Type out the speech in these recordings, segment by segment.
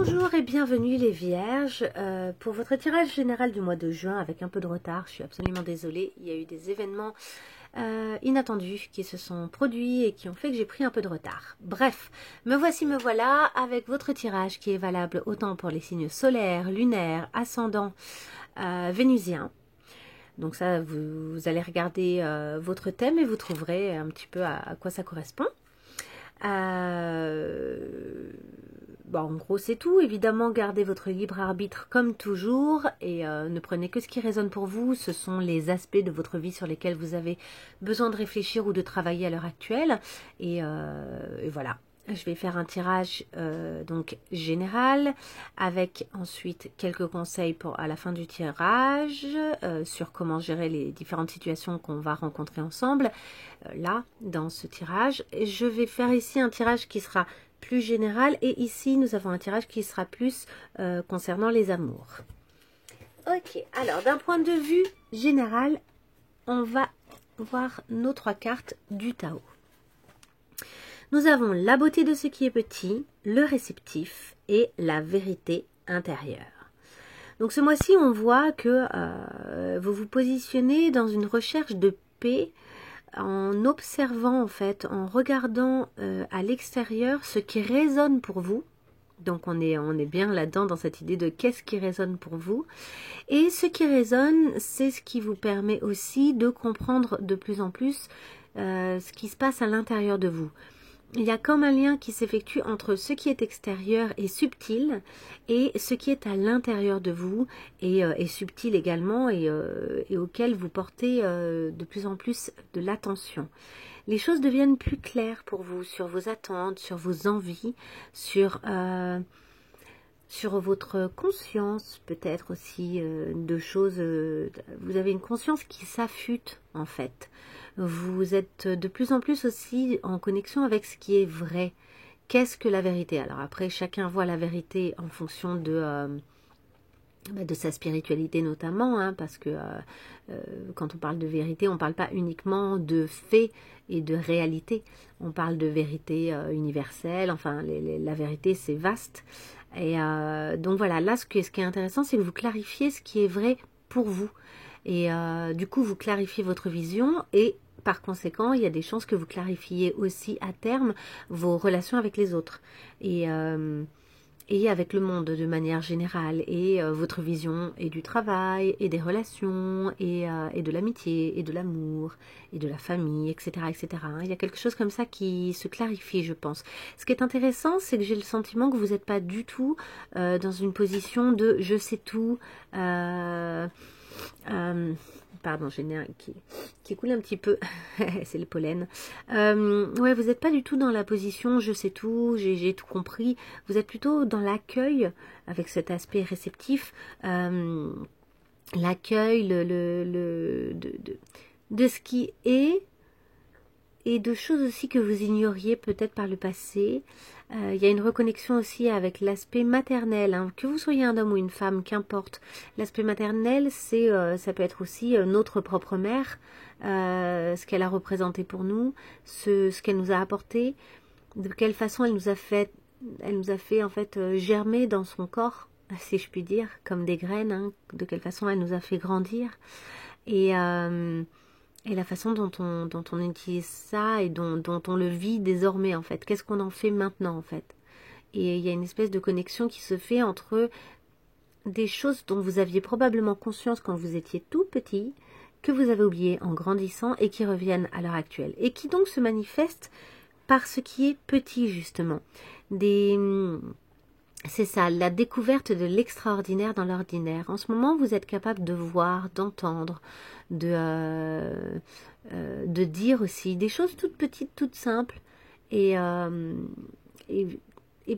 Bonjour et bienvenue les vierges pour votre tirage général du mois de juin avec un peu de retard. Je suis absolument désolée, il y a eu des événements inattendus qui se sont produits et qui ont fait que j'ai pris un peu de retard. Bref, me voilà avec votre tirage qui est valable autant pour les signes solaires, lunaires, ascendants, vénusiens. Donc ça, vous allez regarder votre thème et vous trouverez un petit peu à quoi ça correspond. Bon, en gros, c'est tout. Évidemment, gardez votre libre arbitre comme toujours et ne prenez que ce qui résonne pour vous. Ce sont les aspects de votre vie sur lesquels vous avez besoin de réfléchir ou de travailler à l'heure actuelle. Et voilà. Je vais faire un tirage donc général avec ensuite quelques conseils à la fin du tirage sur comment gérer les différentes situations qu'on va rencontrer ensemble là dans ce tirage. Je vais faire ici un tirage qui sera plus général et ici nous avons un tirage qui sera plus concernant les amours. Ok, alors d'un point de vue général, on va voir nos trois cartes du Tao. Nous avons la beauté de ce qui est petit, le réceptif et la vérité intérieure. Donc ce mois-ci, on voit que vous vous positionnez dans une recherche de paix en observant, en fait, en regardant à l'extérieur ce qui résonne pour vous. Donc on est bien là-dedans dans cette idée de qu'est-ce qui résonne pour vous. Et ce qui résonne, c'est ce qui vous permet aussi de comprendre de plus en plus ce qui se passe à l'intérieur de vous. Il y a comme un lien qui s'effectue entre ce qui est extérieur et subtil et ce qui est à l'intérieur de vous et subtil également et auquel vous portez de plus en plus de l'attention. Les choses deviennent plus claires pour vous sur vos attentes, sur vos envies, sur votre conscience peut-être aussi de choses. Vous avez une conscience qui s'affûte en fait. Vous êtes de plus en plus aussi en connexion avec ce qui est vrai. Qu'est-ce que la vérité? Alors après, chacun voit la vérité en fonction de sa spiritualité notamment, hein, parce que quand on parle de vérité, on ne parle pas uniquement de faits et de réalité. On parle de vérité universelle, enfin la vérité c'est vaste. Et donc voilà, là ce qui est intéressant, c'est que vous clarifiez ce qui est vrai pour vous. Et du coup, vous clarifiez votre vision et par conséquent, il y a des chances que vous clarifiez aussi à terme vos relations avec les autres et avec le monde de manière générale et votre vision et du travail et des relations et de l'amitié et de l'amour et de la famille, etc., etc. Il y a quelque chose comme ça qui se clarifie, je pense. Ce qui est intéressant, c'est que j'ai le sentiment que vous n'êtes pas du tout dans une position de « je sais tout ». Pardon, j'ai un qui coule un petit peu, c'est le pollen. Ouais, vous n'êtes pas du tout dans la position je sais tout, j'ai tout compris. Vous êtes plutôt dans l'accueil avec cet aspect réceptif, l'accueil de ce qui est et de choses aussi que vous ignoriez peut-être par le passé. Il y a une reconnexion aussi avec l'aspect maternel, hein. Que vous soyez un homme ou une femme, qu'importe. L'aspect maternel, ça peut être aussi notre propre mère, ce qu'elle a représenté pour nous, ce qu'elle nous a apporté, de quelle façon elle nous a fait en fait germer dans son corps, si je puis dire, comme des graines, hein, de quelle façon elle nous a fait grandir. Et la façon dont on utilise ça et dont on le vit désormais en fait. Qu'est-ce qu'on en fait maintenant en fait? Et il y a une espèce de connexion qui se fait entre des choses dont vous aviez probablement conscience quand vous étiez tout petit, que vous avez oublié en grandissant et qui reviennent à l'heure actuelle. Et qui donc se manifestent par ce qui est petit justement. C'est ça, la découverte de l'extraordinaire dans l'ordinaire. En ce moment, vous êtes capable de voir, d'entendre, de dire aussi des choses toutes petites, toutes simples. Et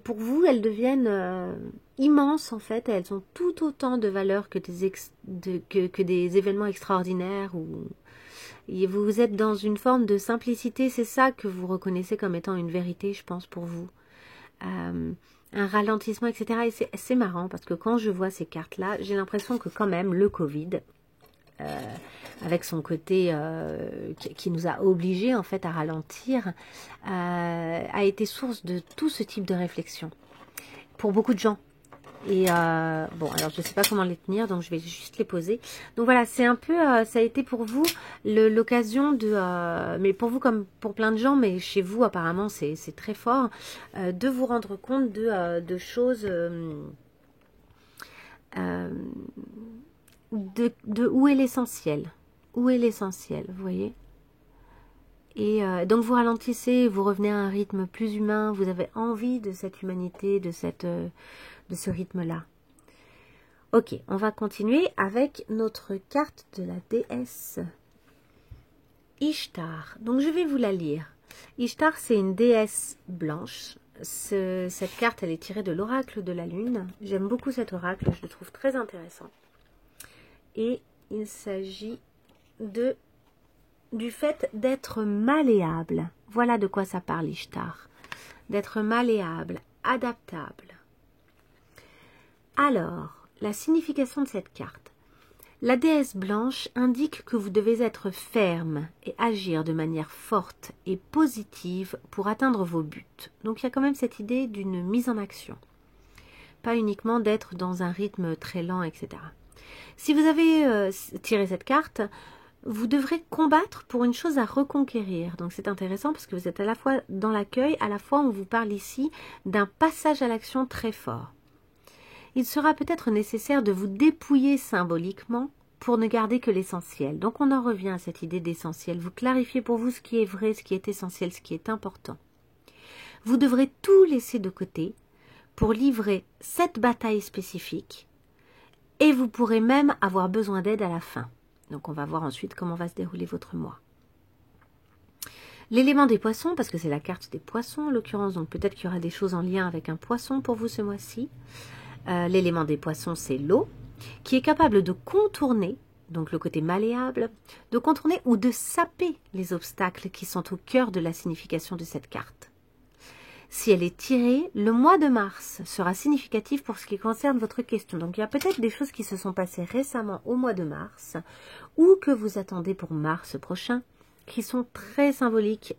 pour vous, elles deviennent immenses en fait. Elles ont tout autant de valeur que des événements extraordinaires. Et vous êtes dans une forme de simplicité. C'est ça que vous reconnaissez comme étant une vérité, je pense, pour vous. Un ralentissement, etc. Et c'est marrant parce que quand je vois ces cartes-là, j'ai l'impression que quand même le Covid, avec son côté qui nous a obligés en fait à ralentir, a été source de tout ce type de réflexion. Pour beaucoup de gens, Et bon, alors je ne sais pas comment les tenir, donc je vais juste les poser. Donc voilà, c'est un peu, ça a été pour vous l'occasion de, mais pour vous comme pour plein de gens, mais chez vous apparemment c'est très fort, de vous rendre compte de choses, de où est l'essentiel. Où est l'essentiel, vous voyez? Et donc vous ralentissez, vous revenez à un rythme plus humain, vous avez envie de cette humanité, de ce rythme-là. Ok, on va continuer avec notre carte de la déesse Ishtar. Donc je vais vous la lire. Ishtar, c'est une déesse blanche. Cette carte, elle est tirée de l'oracle de la lune. J'aime beaucoup cet oracle, je le trouve très intéressant. Et il s'agit du fait d'être malléable. Voilà de quoi ça parle Ishtar. D'être malléable, adaptable. Alors, la signification de cette carte. La déesse blanche indique que vous devez être ferme et agir de manière forte et positive pour atteindre vos buts. Donc il y a quand même cette idée d'une mise en action. Pas uniquement d'être dans un rythme très lent, etc. Si vous avez tiré cette carte, vous devrez combattre pour une chose à reconquérir. Donc c'est intéressant parce que vous êtes à la fois dans l'accueil, à la fois on vous parle ici d'un passage à l'action très fort. Il sera peut-être nécessaire de vous dépouiller symboliquement pour ne garder que l'essentiel. Donc on en revient à cette idée d'essentiel. Vous clarifiez pour vous ce qui est vrai, ce qui est essentiel, ce qui est important. Vous devrez tout laisser de côté pour livrer cette bataille spécifique et vous pourrez même avoir besoin d'aide à la fin. Donc on va voir ensuite comment va se dérouler votre mois. L'élément des poissons, parce que c'est la carte des poissons en l'occurrence, donc peut-être qu'il y aura des choses en lien avec un poisson pour vous ce mois-ci. L'élément des poissons, c'est l'eau, qui est capable de contourner, donc le côté malléable, de contourner ou de saper les obstacles qui sont au cœur de la signification de cette carte. Si elle est tirée, le mois de mars sera significatif pour ce qui concerne votre question. Donc il y a peut-être des choses qui se sont passées récemment au mois de mars, ou que vous attendez pour mars prochain, qui sont très symboliques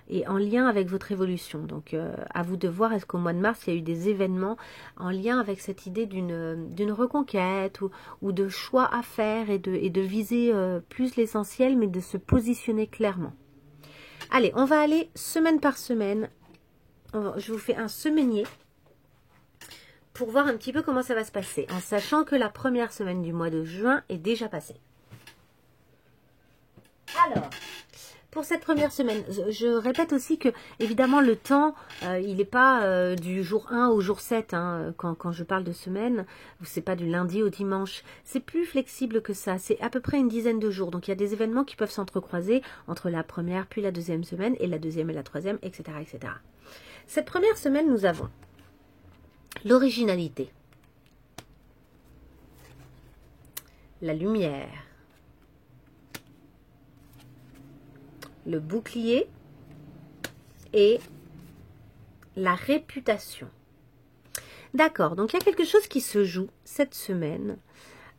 et en lien avec votre évolution. Donc à vous de voir, est-ce qu'au mois de mars, il y a eu des événements en lien avec cette idée d'une reconquête ou de choix à faire et de viser plus l'essentiel, mais de se positionner clairement. Allez, on va aller semaine par semaine. Je vous fais un semainier pour voir un petit peu comment ça va se passer, en sachant que la première semaine du mois de juin est déjà passée. Alors, pour cette première semaine, je répète aussi que, évidemment, le temps, il n'est pas du jour 1 au jour 7, hein, quand je parle de semaine, c'est pas du lundi au dimanche, c'est plus flexible que ça, c'est à peu près une dizaine de jours, donc il y a des événements qui peuvent s'entrecroiser entre la première puis la deuxième semaine, et la deuxième et la troisième, etc., etc. Cette première semaine, nous avons l'originalité, la lumière, le bouclier et la réputation. D'accord, donc il y a quelque chose qui se joue cette semaine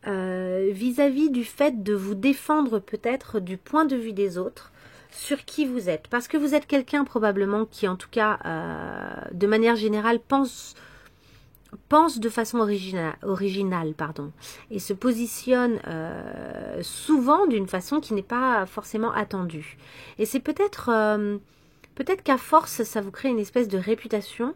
vis-à-vis du fait de vous défendre peut-être du point de vue des autres sur qui vous êtes. Parce que vous êtes quelqu'un probablement qui, en tout cas, de manière générale, pense de façon originale, et se positionne souvent d'une façon qui n'est pas forcément attendue. Et c'est peut-être qu'à force, ça vous crée une espèce de réputation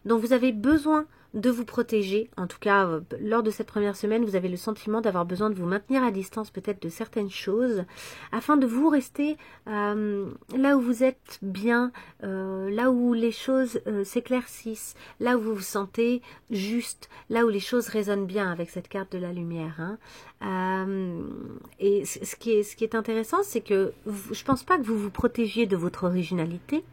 dont vous avez besoin de vous protéger. En tout cas, lors de cette première semaine, vous avez le sentiment d'avoir besoin de vous maintenir à distance peut-être de certaines choses, afin de vous rester là où vous êtes bien, là où les choses s'éclaircissent, là où vous vous sentez juste, là où les choses résonnent bien avec cette carte de la lumière. Et ce qui est intéressant, c'est que je pense pas que vous vous protégiez de votre originalité,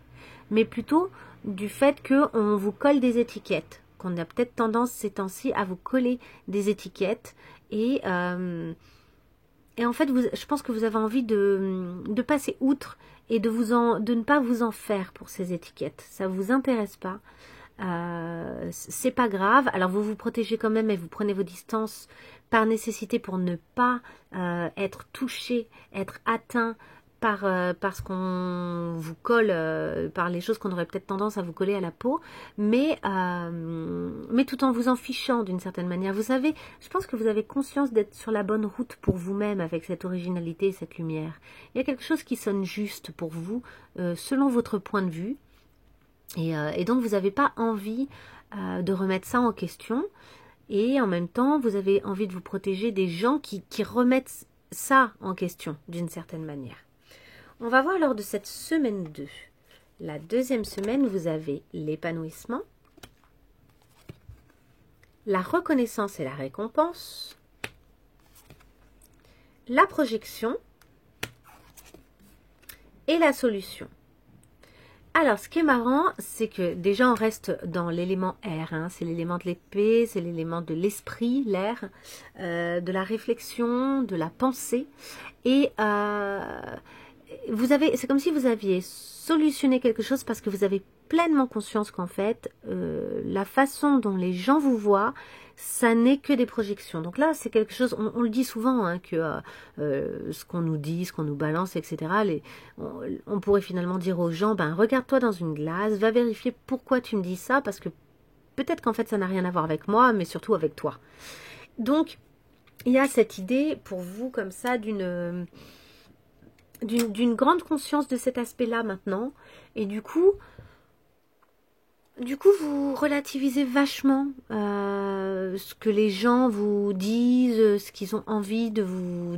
mais plutôt du fait qu'on vous colle des étiquettes, qu'on a peut-être tendance ces temps-ci à vous coller des étiquettes et en fait, je pense que vous avez envie de passer outre et de ne pas vous en faire pour ces étiquettes. Ça ne vous intéresse pas. C'est pas grave. Alors vous vous protégez quand même et vous prenez vos distances par nécessité pour ne pas être touché, être atteint par ce qu'on vous colle, par les choses qu'on aurait peut-être tendance à vous coller à la peau, mais tout en vous en fichant d'une certaine manière. Vous savez, je pense que vous avez conscience d'être sur la bonne route pour vous-même avec cette originalité et cette lumière. Il y a quelque chose qui sonne juste pour vous, selon votre point de vue, et donc vous n'avez pas envie de remettre ça en question, et en même temps, vous avez envie de vous protéger des gens qui remettent ça en question d'une certaine manière. On va voir lors de cette semaine 2. La deuxième semaine, vous avez l'épanouissement, la reconnaissance et la récompense, la projection et la solution. Alors, ce qui est marrant, c'est que déjà on reste dans l'élément air, hein, c'est l'élément de l'épée, c'est l'élément de l'esprit, l'air, de la réflexion, de la pensée, et c'est comme si vous aviez solutionné quelque chose parce que vous avez pleinement conscience qu'en fait, la façon dont les gens vous voient, ça n'est que des projections. Donc là, c'est quelque chose, on le dit souvent, hein, que ce qu'on nous dit, ce qu'on nous balance, etc., on pourrait finalement dire aux gens, ben regarde-toi dans une glace, va vérifier pourquoi tu me dis ça, parce que peut-être qu'en fait, ça n'a rien à voir avec moi, mais surtout avec toi. Donc, il y a cette idée pour vous, comme ça, d'une grande conscience de cet aspect-là maintenant, et du coup, vous relativisez vachement ce que les gens vous disent, ce qu'ils ont envie de vous,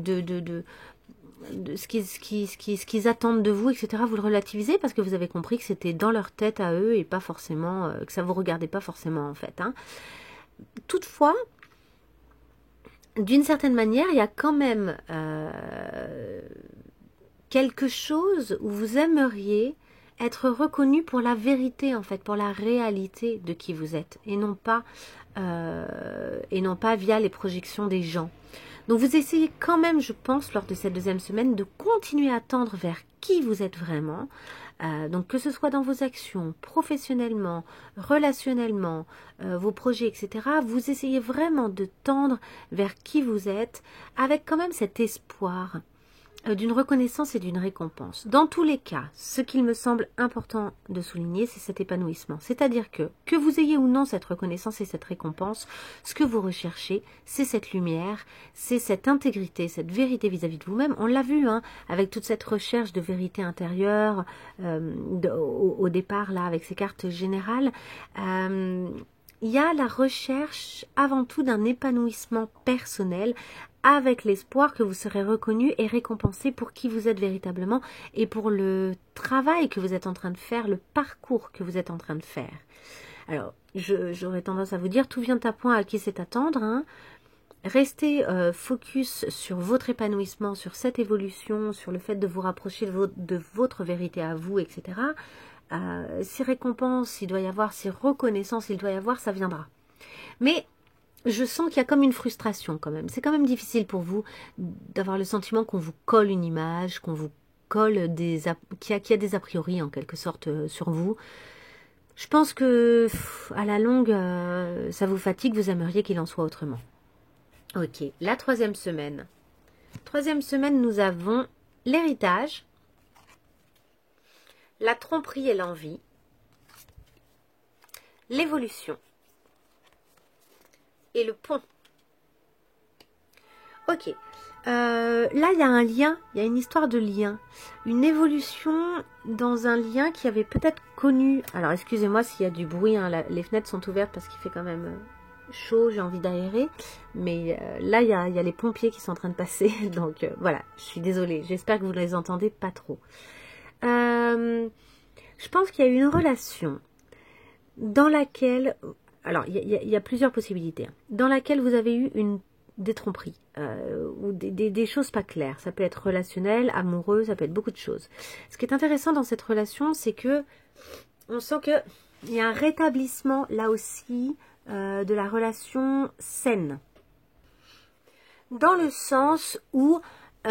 ce qu'ils attendent de vous, etc. Vous le relativisez parce que vous avez compris que c'était dans leur tête à eux et pas forcément, que ça vous regardait pas forcément en fait. Hein. Toutefois, d'une certaine manière, il y a quand même quelque chose où vous aimeriez être reconnu pour la vérité, en fait, pour la réalité de qui vous êtes, et non pas via les projections des gens. Donc vous essayez quand même, je pense, lors de cette deuxième semaine, de continuer à tendre vers qui vous êtes vraiment, donc que ce soit dans vos actions, professionnellement, relationnellement, vos projets, etc., vous essayez vraiment de tendre vers qui vous êtes, avec quand même cet espoir d'une reconnaissance et d'une récompense. Dans tous les cas, ce qu'il me semble important de souligner, c'est cet épanouissement. C'est-à-dire que vous ayez ou non cette reconnaissance et cette récompense, ce que vous recherchez, c'est cette lumière, c'est cette intégrité, cette vérité vis-à-vis de vous-même. On l'a vu, hein, avec toute cette recherche de vérité intérieure, au départ, là, avec ces cartes générales. Il y a la recherche avant tout d'un épanouissement personnel, avec l'espoir que vous serez reconnu et récompensé pour qui vous êtes véritablement et pour le travail que vous êtes en train de faire, le parcours que vous êtes en train de faire. Alors, j'aurais tendance à vous dire, tout vient à point à qui c'est attendre. Hein. Restez focus sur votre épanouissement, sur cette évolution, sur le fait de vous rapprocher de votre vérité à vous, etc. Si récompense il doit y avoir, si reconnaissance il doit y avoir, ça viendra. Mais je sens qu'il y a comme une frustration quand même. C'est quand même difficile pour vous d'avoir le sentiment qu'on vous colle une image, qu'on vous colle qu'il y a des a priori en quelque sorte sur vous. Je pense que à la longue, ça vous fatigue, vous aimeriez qu'il en soit autrement. Ok, la troisième semaine. Troisième semaine, nous avons l'héritage, la tromperie et l'envie, l'évolution et le pont. Ok. Là, il y a un lien, il y a une histoire de lien. Une évolution dans un lien qui avait peut-être connu... Alors, excusez-moi s'il y a du bruit, hein, les fenêtres sont ouvertes parce qu'il fait quand même chaud, j'ai envie d'aérer. Mais là, il y a les pompiers qui sont en train de passer. Donc, voilà, je suis désolée. J'espère que vous ne les entendez pas trop. Je pense qu'il y a une relation dans laquelle... Alors, il y a plusieurs possibilités. Dans laquelle vous avez eu des tromperies ou des choses pas claires. Ça peut être relationnel, amoureux, ça peut être beaucoup de choses. Ce qui est intéressant dans cette relation, c'est que on sent qu'il y a un rétablissement, là aussi, de la relation saine. Dans le sens où on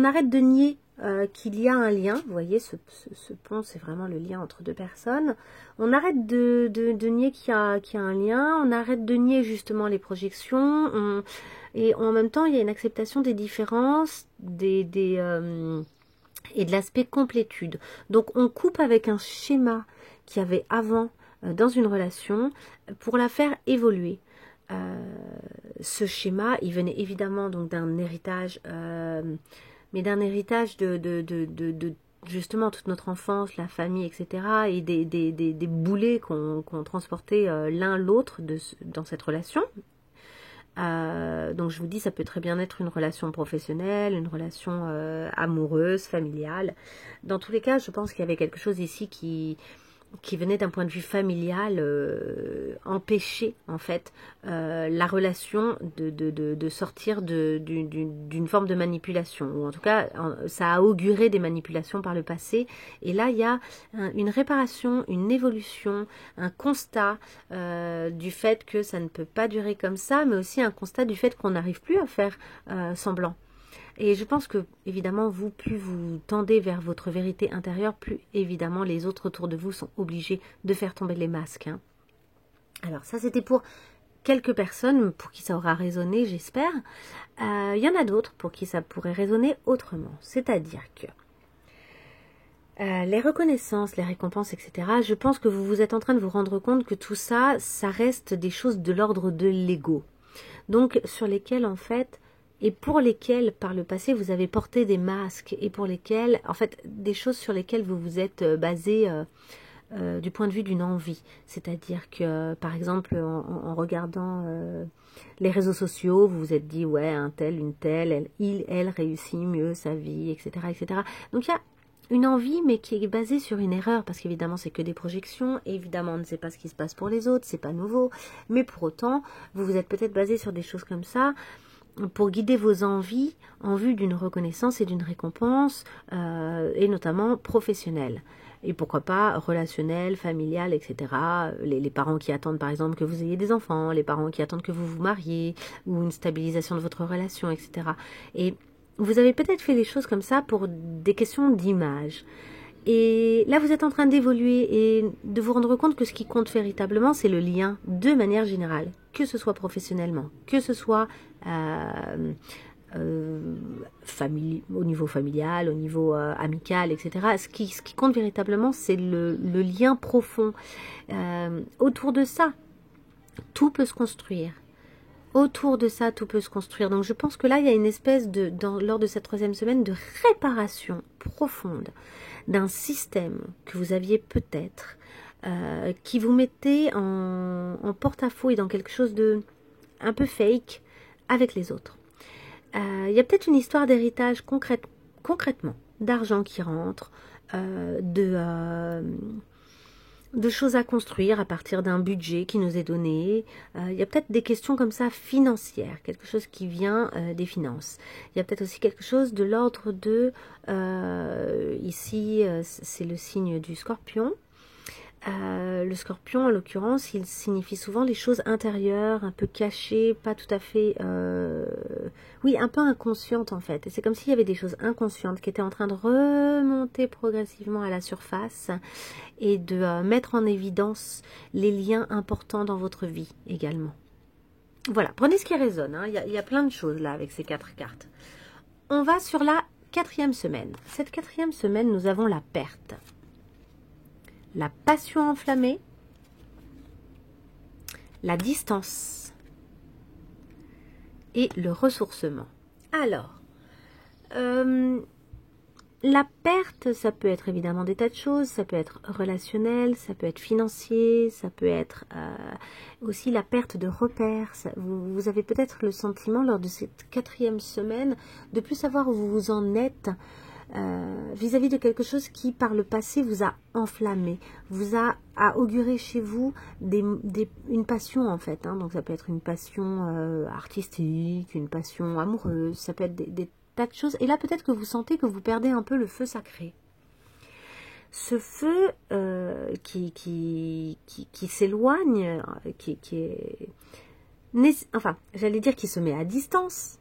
arrête de nier qu'il y a un lien. Vous voyez, ce pont, c'est vraiment le lien entre deux personnes. On arrête de nier qu'il y a un lien, on arrête de nier justement les projections, et en même temps, il y a une acceptation des différences, et de l'aspect complétude. Donc, on coupe avec un schéma qu'il y avait avant dans une relation pour la faire évoluer. Ce schéma, il venait évidemment donc d'un héritage, mais d'un héritage de justement toute notre enfance, la famille, etc. et des boulets qu'on transportait l'un l'autre dans cette relation. Donc je vous dis, ça peut très bien être une relation professionnelle, une relation amoureuse, familiale. Dans tous les cas, je pense qu'il y avait quelque chose ici qui venait d'un point de vue familial empêcher en fait la relation de sortir d'une forme de manipulation, ou en tout cas ça a auguré des manipulations par le passé, et là il y a une réparation, une évolution, un constat du fait que ça ne peut pas durer comme ça, mais aussi un constat du fait qu'on n'arrive plus à faire semblant. Et je pense que, évidemment, plus vous tendez vers votre vérité intérieure, plus, évidemment, les autres autour de vous sont obligés de faire tomber les masques. Hein. Alors, ça, c'était pour quelques personnes pour qui ça aura résonné, j'espère. Il y en a d'autres pour qui ça pourrait résonner autrement. C'est-à-dire que les reconnaissances, les récompenses, etc., je pense que vous êtes en train de vous rendre compte que tout ça, ça reste des choses de l'ordre de l'ego. Donc, sur lesquelles, en fait, et pour lesquels, par le passé, vous avez porté des masques, et pour lesquels, en fait, des choses sur lesquelles vous vous êtes basé du point de vue d'une envie. C'est-à-dire que, par exemple, en regardant les réseaux sociaux, vous vous êtes dit, ouais, un tel, une telle, elle réussit mieux sa vie, etc., etc. Donc, il y a une envie, mais qui est basée sur une erreur, parce qu'évidemment, c'est que des projections, et évidemment, on ne sait pas ce qui se passe pour les autres, c'est pas nouveau, mais pour autant, vous vous êtes peut-être basé sur des choses comme ça, pour guider vos envies en vue d'une reconnaissance et d'une récompense, et notamment professionnelle. Et pourquoi pas relationnelle, familiale, etc. Les parents qui attendent par exemple que vous ayez des enfants, les parents qui attendent que vous vous mariez, ou une stabilisation de votre relation, etc. Et vous avez peut-être fait les choses comme ça pour des questions d'image. Et là, vous êtes en train d'évoluer et de vous rendre compte que ce qui compte véritablement, c'est le lien de manière générale, que ce soit professionnellement, que ce soit au niveau familial, au niveau amical, etc. Ce qui compte véritablement, c'est le lien profond. Autour de ça, tout peut se construire. Autour de ça, tout peut se construire. Donc je pense que là, il y a une espèce lors de cette 3e semaine, de réparation profonde d'un système que vous aviez peut-être, qui vous mettait en porte-à-faux et dans quelque chose de un peu fake avec les autres. Il y a peut-être une histoire d'héritage concrètement, d'argent qui rentre, de choses à construire à partir d'un budget qui nous est donné. Il y a peut-être des questions comme ça financières, quelque chose qui vient des finances. Il y a peut-être aussi quelque chose de l'ordre de, ici c'est le signe du Scorpion. Le Scorpion, en l'occurrence, il signifie souvent les choses intérieures, un peu cachées, pas tout à fait, oui, un peu inconscientes en fait. Et c'est comme s'il y avait des choses inconscientes qui étaient en train de remonter progressivement à la surface et de mettre en évidence les liens importants dans votre vie également. Voilà, prenez ce qui résonne, hein. Il y a plein de choses là avec ces 4 cartes. On va sur la 4e semaine. Cette 4e semaine, nous avons la perte. La passion enflammée, la distance et le ressourcement. Alors, la perte, ça peut être évidemment des tas de choses, ça peut être relationnel, ça peut être financier, ça peut être aussi la perte de repères. Vous avez peut-être le sentiment lors de cette 4e semaine de plus savoir où vous en êtes, vis-à-vis de quelque chose qui par le passé vous a enflammé, vous a auguré chez vous une passion en fait, hein. Donc ça peut être une passion artistique, une passion amoureuse, ça peut être des tas de choses, et là peut-être que vous sentez que vous perdez un peu le feu sacré. Ce feu qui s'éloigne, qui est... Enfin, j'allais dire qui se met à distance.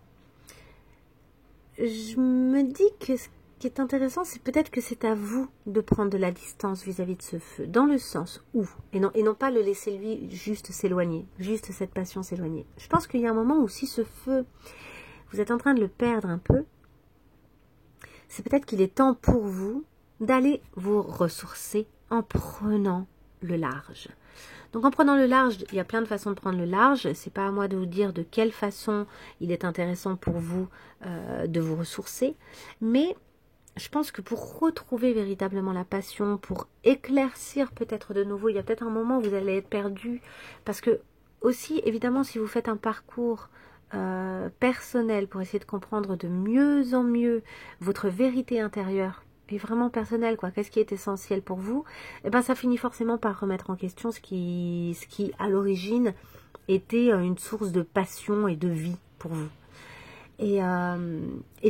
Je me dis que qui est intéressant, c'est peut-être que c'est à vous de prendre de la distance vis-à-vis de ce feu, dans le sens où, et non pas le laisser lui juste s'éloigner, juste cette passion s'éloigner. Je pense qu'il y a un moment où si ce feu, vous êtes en train de le perdre un peu, c'est peut-être qu'il est temps pour vous d'aller vous ressourcer en prenant le large. Donc en prenant le large, il y a plein de façons de prendre le large. C'est pas à moi de vous dire de quelle façon il est intéressant pour vous de vous ressourcer. Mais je pense que pour retrouver véritablement la passion, pour éclaircir peut-être de nouveau, il y a peut-être un moment où vous allez être perdu. Parce que aussi, évidemment, si vous faites un parcours personnel pour essayer de comprendre de mieux en mieux votre vérité intérieure, et vraiment personnel, quoi. Qu'est-ce qui est essentiel pour vous? Eh ben, ça finit forcément par remettre en question ce qui à l'origine, était une source de passion et de vie pour vous. Et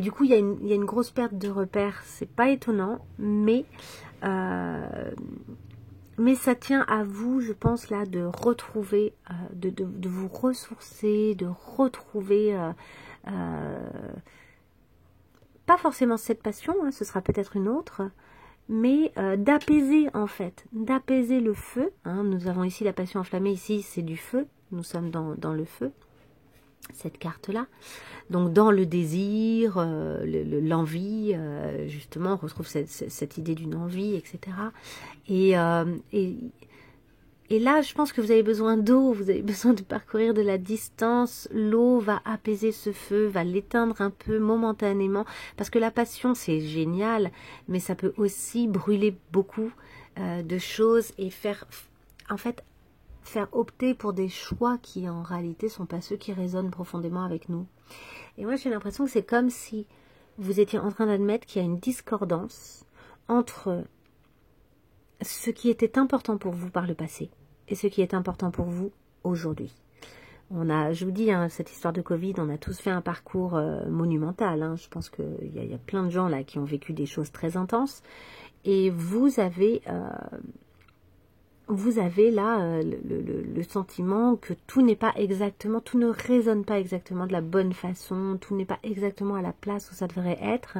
du coup, il y a une grosse perte de repères. C'est pas étonnant, mais ça tient à vous, je pense, là, de retrouver, de vous ressourcer, de retrouver... pas forcément cette passion, hein, ce sera peut-être une autre, mais d'apaiser en fait, d'apaiser le feu. Hein. Nous avons ici la passion enflammée, ici c'est du feu, nous sommes dans le feu, cette carte-là. Donc dans le désir, l'envie, justement, on retrouve cette idée d'une envie, etc. Et là, je pense que vous avez besoin d'eau, vous avez besoin de parcourir de la distance. L'eau va apaiser ce feu, va l'éteindre un peu momentanément. Parce que la passion, c'est génial, mais ça peut aussi brûler beaucoup de choses et faire opter pour des choix qui, en réalité, sont pas ceux qui résonnent profondément avec nous. Et moi, j'ai l'impression que c'est comme si vous étiez en train d'admettre qu'il y a une discordance entre ce qui était important pour vous par le passé et ce qui est important pour vous aujourd'hui. Je vous dis, hein, cette histoire de Covid, on a tous fait un parcours monumental. Hein. Je pense qu'il y a plein de gens là qui ont vécu des choses très intenses. Et vous avez là le sentiment que tout n'est pas exactement, tout ne résonne pas exactement de la bonne façon, tout n'est pas exactement à la place où ça devrait être.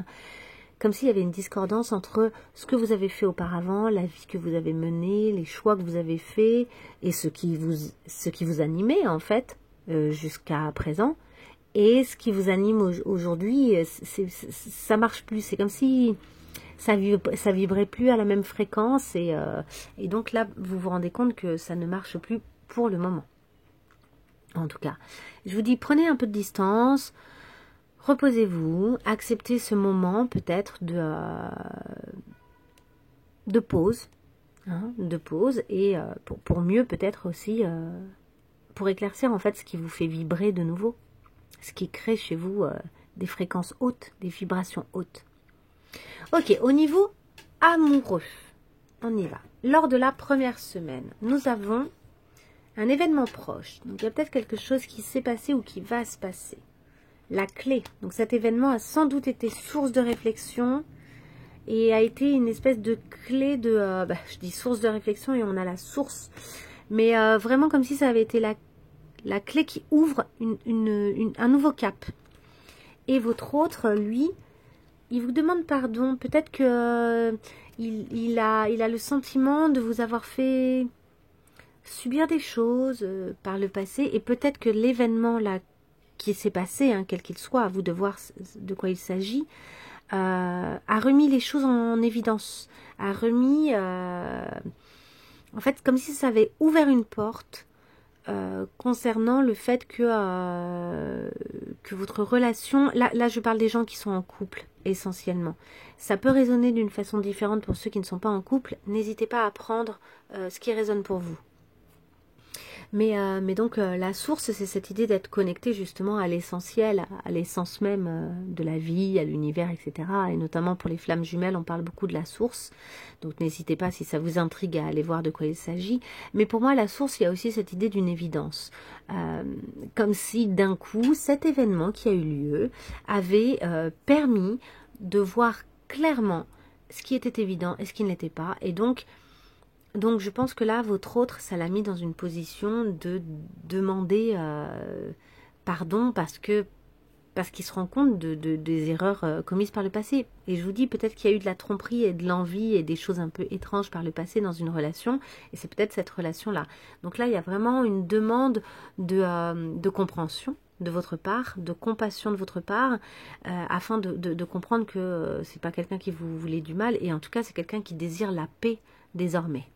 Comme s'il y avait une discordance entre ce que vous avez fait auparavant, la vie que vous avez menée, les choix que vous avez faits et ce qui vous animait en fait jusqu'à présent, et ce qui vous anime aujourd'hui. Ça marche plus. C'est comme si ça vibrait plus à la même fréquence et donc là vous vous rendez compte que ça ne marche plus pour le moment. En tout cas, je vous dis, prenez un peu de distance. Reposez-vous, acceptez ce moment peut-être de pause, hein, et pour mieux peut-être aussi, pour éclaircir en fait ce qui vous fait vibrer de nouveau, ce qui crée chez vous des fréquences hautes, des vibrations hautes. Ok, au niveau amoureux, on y va. Lors de la première semaine, nous avons un événement proche, donc il y a peut-être quelque chose qui s'est passé ou qui va se passer. La clé, donc cet événement a sans doute été source de réflexion et a été une espèce de clé de, je dis source de réflexion et on a la source, mais vraiment comme si ça avait été la clé qui ouvre un nouveau cap. Et votre autre, lui, il vous demande pardon, peut-être que il a le sentiment de vous avoir fait subir des choses par le passé, et peut-être que l'événement là qui s'est passé, hein, quel qu'il soit, à vous de voir de quoi il s'agit, a remis les choses en évidence, a remis, en fait, comme si ça avait ouvert une porte concernant le fait que votre relation, là je parle des gens qui sont en couple essentiellement, ça peut résonner d'une façon différente pour ceux qui ne sont pas en couple, n'hésitez pas à prendre ce qui résonne pour vous. Mais donc la source, c'est cette idée d'être connecté justement à l'essentiel, à l'essence même de la vie, à l'univers, etc. Et notamment pour les flammes jumelles, on parle beaucoup de la source. Donc n'hésitez pas, si ça vous intrigue, à aller voir de quoi il s'agit. Mais pour moi, la source, il y a aussi cette idée d'une évidence. Comme si d'un coup, cet événement qui a eu lieu avait permis de voir clairement ce qui était évident et ce qui ne l'était pas. Et donc je pense que là, votre autre, ça l'a mis dans une position de demander pardon parce que parce qu'il se rend compte des erreurs commises par le passé. Et je vous dis, peut-être qu'il y a eu de la tromperie et de l'envie et des choses un peu étranges par le passé dans une relation, et c'est peut-être cette relation-là. Donc là, il y a vraiment une demande de compréhension de votre part, de compassion de votre part, afin de comprendre que c'est pas quelqu'un qui vous voulait du mal, et en tout cas, c'est quelqu'un qui désire la paix désormais.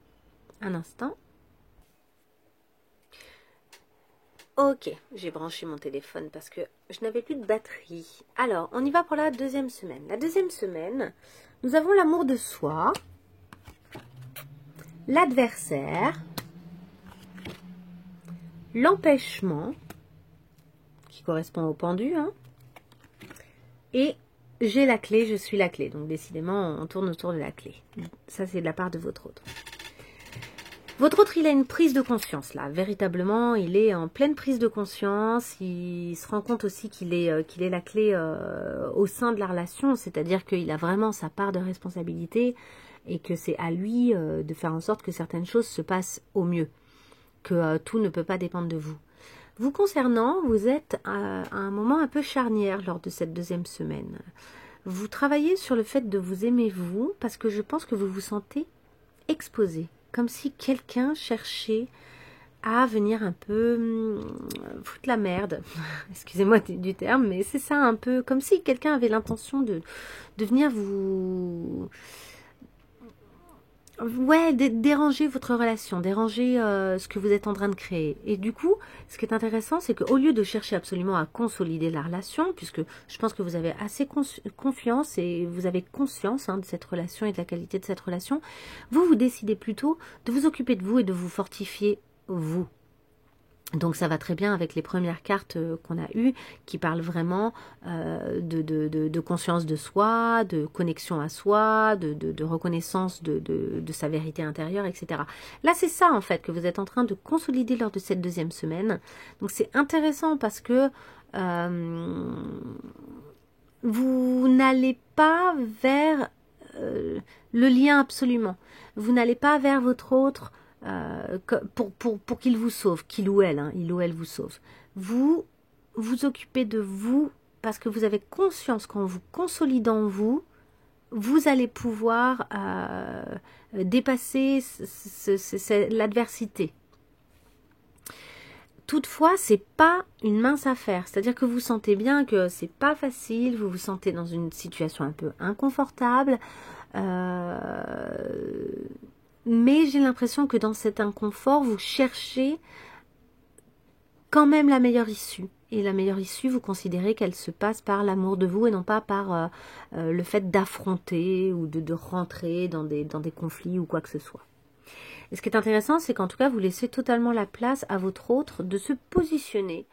Un instant. Ok, j'ai branché mon téléphone parce que je n'avais plus de batterie. Alors, on y va pour la deuxième semaine. La deuxième semaine, nous avons l'amour de soi, l'adversaire, l'empêchement, qui correspond au pendu, hein, et j'ai la clé, je suis la clé. Donc, décidément, on tourne autour de la clé. Ça, c'est de la part de votre autre. Votre autre, il a une prise de conscience, là. Véritablement, il est en pleine prise de conscience. Il se rend compte aussi qu'il est la clé au sein de la relation. C'est-à-dire qu'il a vraiment sa part de responsabilité et que c'est à lui de faire en sorte que certaines choses se passent au mieux. Que tout ne peut pas dépendre de vous. Vous concernant, vous êtes à un moment un peu charnière lors de cette deuxième semaine. Vous travaillez sur le fait de vous aimer vous parce que je pense que vous vous sentez exposé. Comme si quelqu'un cherchait à venir un peu foutre la merde. Excusez-moi du terme, mais c'est ça un peu. Comme si quelqu'un avait l'intention de venir vous... Ouais, déranger votre relation, déranger ce que vous êtes en train de créer. Et du coup, ce qui est intéressant, c'est qu'au lieu de chercher absolument à consolider la relation, puisque je pense que vous avez assez confiance et vous avez conscience de cette relation et de la qualité de cette relation, vous décidez plutôt de vous occuper de vous et de vous fortifier vous. Donc ça va très bien avec les premières cartes qu'on a eues, qui parlent vraiment de conscience de soi, de connexion à soi, de reconnaissance de sa vérité intérieure, etc. Là, c'est ça en fait que vous êtes en train de consolider lors de cette deuxième semaine. Donc c'est intéressant parce que vous n'allez pas vers le lien absolument. Vous n'allez pas vers votre autre pour qu'il vous sauve, qu'il ou elle, il ou elle vous sauve. Vous vous occupez de vous parce que vous avez conscience qu'en vous consolidant vous, vous allez pouvoir dépasser l'adversité. Toutefois, c'est pas une mince affaire. C'est-à-dire que vous sentez bien que c'est pas facile, vous vous sentez dans une situation un peu inconfortable. Mais j'ai l'impression que dans cet inconfort, vous cherchez quand même la meilleure issue. Et la meilleure issue, vous considérez qu'elle se passe par l'amour de vous et non pas par le fait d'affronter ou de rentrer dans des conflits ou quoi que ce soit. Et ce qui est intéressant, c'est qu'en tout cas, vous laissez totalement la place à votre autre de se positionner,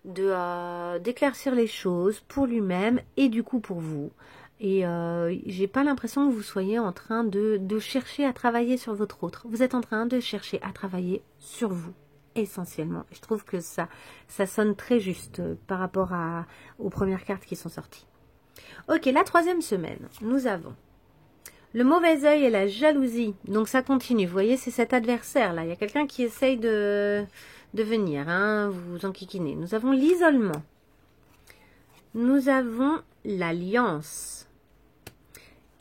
d'éclaircir les choses pour lui-même et du coup pour vous. Et j'ai pas l'impression que vous soyez en train de chercher à travailler sur votre autre. Vous êtes en train de chercher à travailler sur vous, essentiellement. Je trouve que ça sonne très juste par rapport aux premières cartes qui sont sorties. Ok, la troisième semaine, nous avons le mauvais œil et la jalousie. Donc ça continue. Vous voyez, c'est cet adversaire-là. Il y a quelqu'un qui essaye de venir, vous enquiquiner. Nous avons l'isolement. Nous avons l'alliance.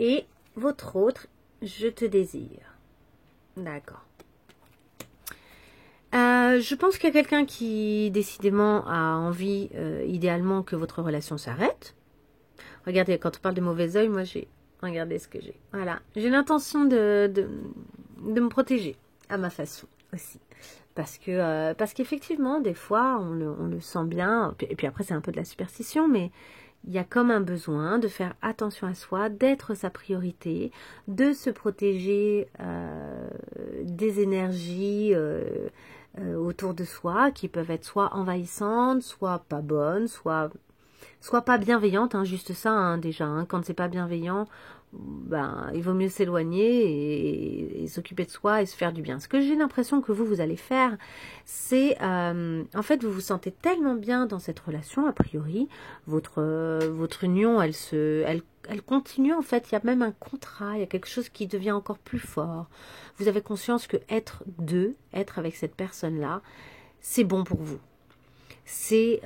Et votre autre, je te désire. D'accord. Je pense qu'il y a quelqu'un qui, décidément, a envie, idéalement, que votre relation s'arrête. Regardez, quand on parle de mauvais œil, moi, regardez ce que j'ai. Voilà. J'ai l'intention de me protéger, à ma façon, aussi. Parce qu'effectivement, des fois, on le sent bien. Et puis après, c'est un peu de la superstition, mais... il y a comme un besoin de faire attention à soi, d'être sa priorité, de se protéger des énergies autour de soi qui peuvent être soit envahissantes, soit pas bonnes, soit pas bienveillantes, juste ça déjà. Quand c'est pas bienveillant, il vaut mieux s'éloigner et s'occuper de soi et se faire du bien. Ce que j'ai l'impression que vous allez faire, c'est en fait vous vous sentez tellement bien dans cette relation, a priori, votre union, elle continue en fait, il y a même un contrat, il y a quelque chose qui devient encore plus fort. Vous avez conscience que être avec cette personne-là, c'est bon pour vous. c'est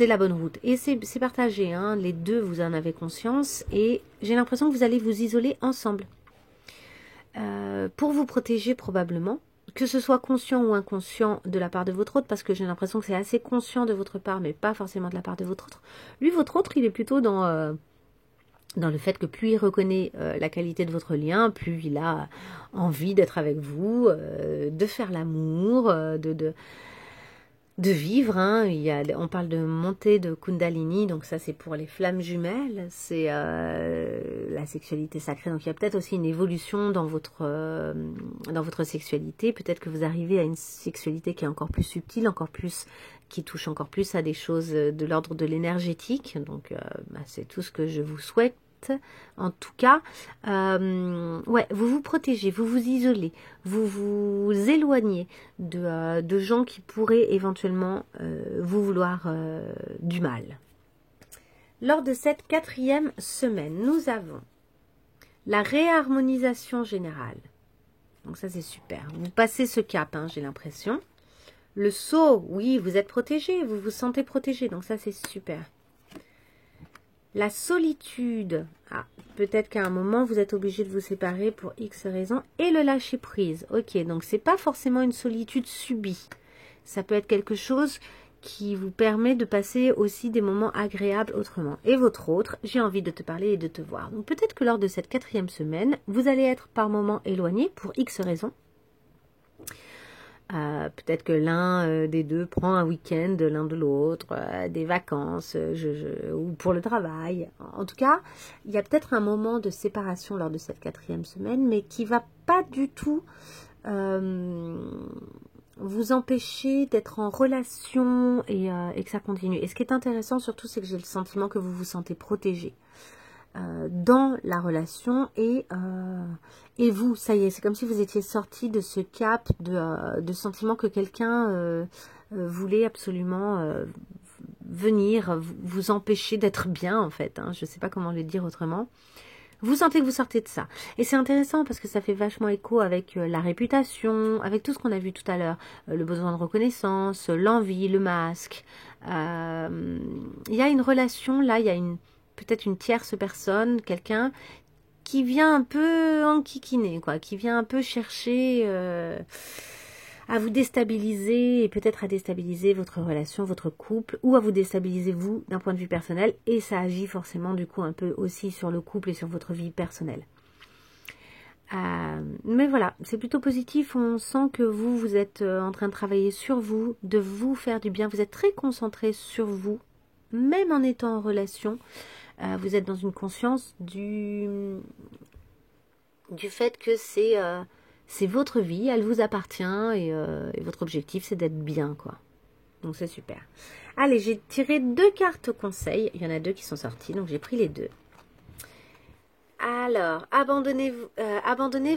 la bonne route. Et c'est partagé, hein, les deux, vous en avez conscience. Et j'ai l'impression que vous allez vous isoler ensemble. Pour vous protéger probablement. Que ce soit conscient ou inconscient de la part de votre autre, parce que j'ai l'impression que c'est assez conscient de votre part, mais pas forcément de la part de votre autre. Lui, votre autre, il est plutôt dans le fait que plus il reconnaît la qualité de votre lien, plus il a envie d'être avec vous, de faire l'amour, de vivre. Hein. On parle de montée de Kundalini, donc ça c'est pour les flammes jumelles, c'est la sexualité sacrée. Donc il y a peut-être aussi une évolution dans votre sexualité. Peut-être que vous arrivez à une sexualité qui est encore plus subtile, qui touche encore plus à des choses de l'ordre de l'énergétique. Donc c'est tout ce que je vous souhaite. En tout cas, ouais, vous vous protégez, vous vous isolez, vous vous éloignez de gens qui pourraient éventuellement vous vouloir du mal. Lors de cette 4e semaine, nous avons la réharmonisation générale. Donc ça c'est super. Vous passez ce cap, hein, j'ai l'impression. Le saut, oui, vous êtes protégé, vous vous sentez protégé, donc ça c'est super. La solitude, peut-être qu'à un moment vous êtes obligé de vous séparer pour X raisons, et le lâcher prise. Ok, donc c'est pas forcément une solitude subie. Ça peut être quelque chose qui vous permet de passer aussi des moments agréables autrement. Et votre autre, j'ai envie de te parler et de te voir. Donc peut-être que lors de cette 4e semaine, vous allez être par moments éloigné pour X raisons. Peut-être que l'un des deux prend un week-end l'un de l'autre, des vacances, ou pour le travail. En tout cas, il y a peut-être un moment de séparation lors de cette 4e semaine, mais qui va pas du tout vous empêcher d'être en relation et que ça continue. Et ce qui est intéressant surtout, c'est que j'ai le sentiment que vous vous sentez protégé dans la relation et vous, ça y est, c'est comme si vous étiez sorti de ce cap de sentiment que quelqu'un voulait absolument venir vous empêcher d'être bien en fait, hein, je ne sais pas comment le dire autrement. Vous sentez que vous sortez de ça. Et c'est intéressant parce que ça fait vachement écho avec la réputation, avec tout ce qu'on a vu tout à l'heure, le besoin de reconnaissance, l'envie, le masque. Il y a une relation, là, il y a peut-être une tierce personne, quelqu'un qui vient un peu enquiquiner, quoi, qui vient un peu chercher à vous déstabiliser et peut-être à déstabiliser votre relation, votre couple, ou à vous déstabiliser vous d'un point de vue personnel, et ça agit forcément du coup un peu aussi sur le couple et sur votre vie personnelle. Mais voilà, c'est plutôt positif, on sent que vous êtes en train de travailler sur vous, de vous faire du bien, vous êtes très concentré sur vous, même en étant en relation. Vous êtes dans une conscience du fait que c'est votre vie, elle vous appartient et votre objectif c'est d'être bien, quoi. Donc c'est super. Allez, j'ai tiré 2 cartes conseils, il y en a 2 qui sont sorties, donc j'ai pris les 2. Alors, abandonnez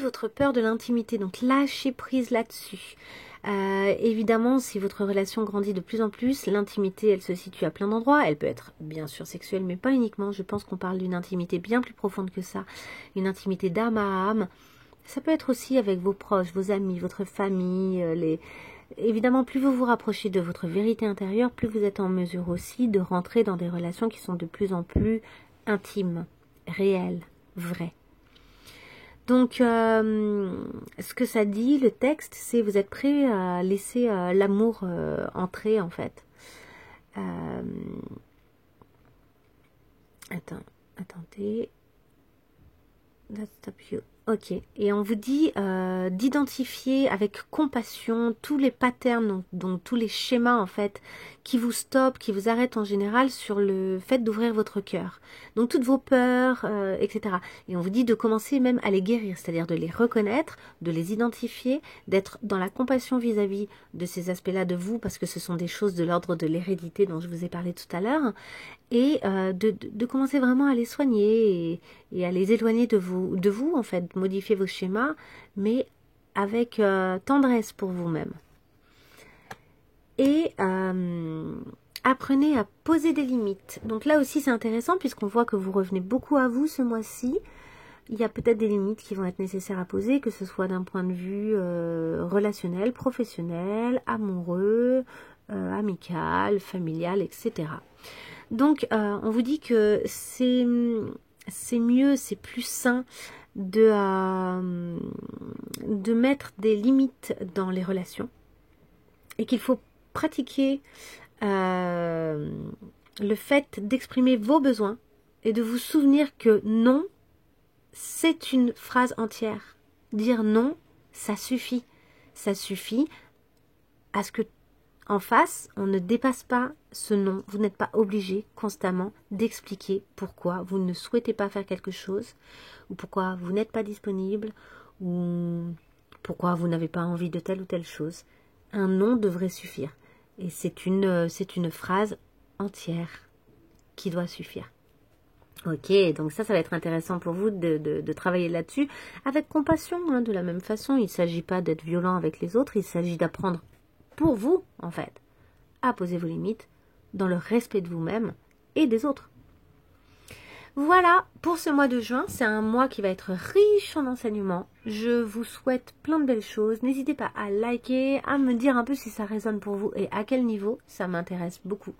votre peur de l'intimité, donc lâchez prise là-dessus. Évidemment, si votre relation grandit de plus en plus, l'intimité, elle se situe à plein d'endroits. Elle peut être bien sûr sexuelle, mais pas uniquement. Je pense qu'on parle d'une intimité bien plus profonde que ça. Une intimité d'âme à âme. Ça peut être aussi avec vos proches, vos amis, votre famille. Évidemment, plus vous vous rapprochez de votre vérité intérieure, plus vous êtes en mesure aussi de rentrer dans des relations qui sont de plus en plus intimes, réelles, vraies. Donc, ce que ça dit, le texte, c'est vous êtes prêt à laisser l'amour entrer, en fait. Attendez. Let's stop you. Ok, et on vous dit d'identifier avec compassion tous les patterns, donc tous les schémas en fait, qui vous stoppent, qui vous arrêtent en général sur le fait d'ouvrir votre cœur. Donc toutes vos peurs, etc. Et on vous dit de commencer même à les guérir, c'est-à-dire de les reconnaître, de les identifier, d'être dans la compassion vis-à-vis de ces aspects-là de vous, parce que ce sont des choses de l'ordre de l'hérédité dont je vous ai parlé tout à l'heure, et de commencer vraiment à les soigner et à les éloigner de vous en fait, modifier vos schémas, mais avec tendresse pour vous-même. Et apprenez à poser des limites. Donc là aussi c'est intéressant puisqu'on voit que vous revenez beaucoup à vous ce mois-ci. Il y a peut-être des limites qui vont être nécessaires à poser, que ce soit d'un point de vue relationnel, professionnel, amoureux, amicales, familiales, etc. Donc, on vous dit que c'est mieux, c'est plus sain de mettre des limites dans les relations et qu'il faut pratiquer le fait d'exprimer vos besoins et de vous souvenir que non, c'est une phrase entière. Dire non, ça suffit. Ça suffit à ce que en face, on ne dépasse pas ce non. Vous n'êtes pas obligé constamment d'expliquer pourquoi vous ne souhaitez pas faire quelque chose, ou pourquoi vous n'êtes pas disponible, ou pourquoi vous n'avez pas envie de telle ou telle chose. Un non devrait suffire. Et c'est une phrase entière qui doit suffire. Ok, donc ça va être intéressant pour vous de travailler là-dessus avec compassion, hein, de la même façon. Il ne s'agit pas d'être violent avec les autres, il s'agit d'apprendre pour vous, en fait, à poser vos limites dans le respect de vous-même et des autres. Voilà pour ce mois de juin, c'est un mois qui va être riche en enseignements. Je vous souhaite plein de belles choses. N'hésitez pas à liker, à me dire un peu si ça résonne pour vous et à quel niveau, ça m'intéresse beaucoup.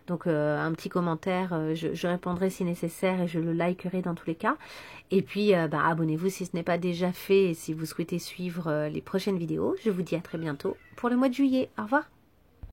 Donc un petit commentaire, je répondrai si nécessaire et je le likerai dans tous les cas. Et puis abonnez-vous si ce n'est pas déjà fait et si vous souhaitez suivre les prochaines vidéos. Je vous dis à très bientôt pour le mois de juillet. Au revoir.